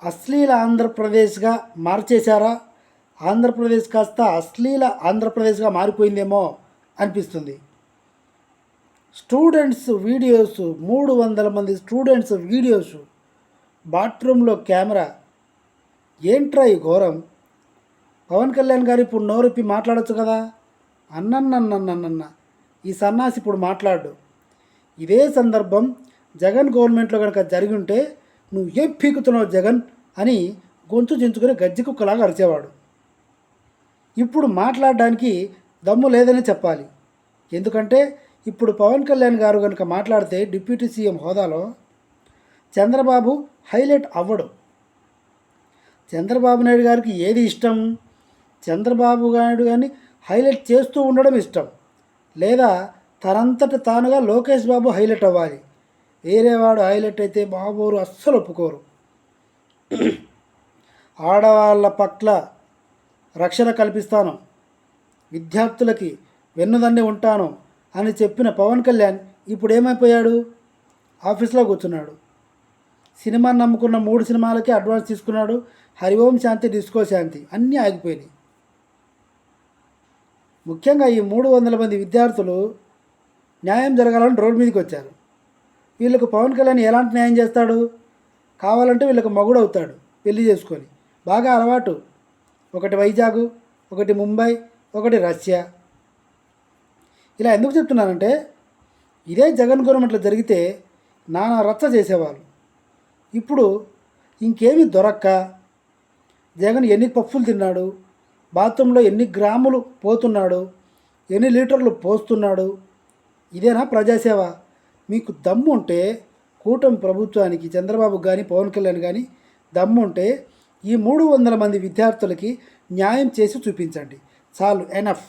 అశ్లీల ఆంధ్రప్రదేశ్గా మార్చేశారా? ఆంధ్రప్రదేశ్ కాస్త అశ్లీల ఆంధ్రప్రదేశ్గా మారిపోయిందేమో అనిపిస్తుంది. Students videos, 300 మంది స్టూడెంట్స్ వీడియోస్, బాత్రూంలో కెమెరా. ఏంట్రా ఈ ఘోరం? పవన్ కళ్యాణ్ గారు ఇప్పుడు నోరెప్పి మాట్లాడచ్చు కదా. అన్నన్నన్నన్నన్న ఈ సన్నాసి ఇప్పుడు మాట్లాడు. ఇదే సందర్భం జగన్ గవర్నమెంట్లో కనుక జరిగి ఉంటే నువ్వు ఏం పీకుతున్నావు జగన్ అని గొంతు చించుకొని గజ్జి కుక్కలాగా అరిచేవాడు. ఇప్పుడు మాట్లాడడానికి దమ్ము లేదని చెప్పాలి. ఎందుకంటే ఇప్పుడు పవన్ కళ్యాణ్ గారు కనుక మాట్లాడితే డిప్యూటీ సీఎం హోదాలో చంద్రబాబు హైలైట్ అవ్వడు. చంద్రబాబు నాయుడు గారికి ఏది ఇష్టం? చంద్రబాబు నాయుడు గారిని హైలైట్ చేస్తూ ఉండడం ఇష్టం, లేదా తనంతట తానుగా లోకేష్ బాబు హైలైట్ అవ్వాలి. వేరేవాడు హైలైట్ అయితే బాబోరు అస్సలు ఒప్పుకోరు. ఆడవాళ్ళ పట్ల రక్షణ కల్పిస్తాను, విద్యార్థులకి వెన్నుదన్నే ఉంటాను అని చెప్పిన పవన్ కళ్యాణ్ ఇప్పుడు ఏమైపోయాడు? ఆఫీస్లో కూర్చున్నాడు. సినిమాని నమ్ముకున్న 3 సినిమాలకి అడ్వాన్స్ తీసుకున్నాడు. హరిఓం శాంతి, డిస్కో శాంతి అన్నీ ఆగిపోయినాయి. ముఖ్యంగా ఈ 300 మంది విద్యార్థులు న్యాయం జరగాలని రోడ్డు మీదకి వచ్చారు. వీళ్ళకు పవన్ కళ్యాణ్ ఎలాంటి న్యాయం చేస్తాడు? కావాలంటే వీళ్ళకి మగుడు అవుతాడు పెళ్లి చేసుకొని. బాగా అలవాటు. ఒకటి వైజాగ్, ఒకటి ముంబై, ఒకటి రష్యా. ఇలా ఎందుకు చెప్తున్నానంటే ఇదే జగన్ గవర్నమెంట్లో జరిగితే నానా రచ్చ చేసేవాళ్ళు. ఇప్పుడు ఇంకేమీ దొరక్క జగన్ ఎన్ని పప్పులు తిన్నాడు, బాత్రూంలో ఎన్ని గ్రాములు పోతున్నాడు, ఎన్ని లీటర్లు పోస్తున్నాడు. ఇదేనా ప్రజాసేవ? మీకు దమ్ము ఉంటే కూటమి ప్రభుత్వానికి, చంద్రబాబు కానీ పవన్ కళ్యాణ్ కానీ దమ్ము ఉంటే ఈ 300 మంది విద్యార్థులకి న్యాయం చేసి చూపించండి. చాలు, ఎనఫ్.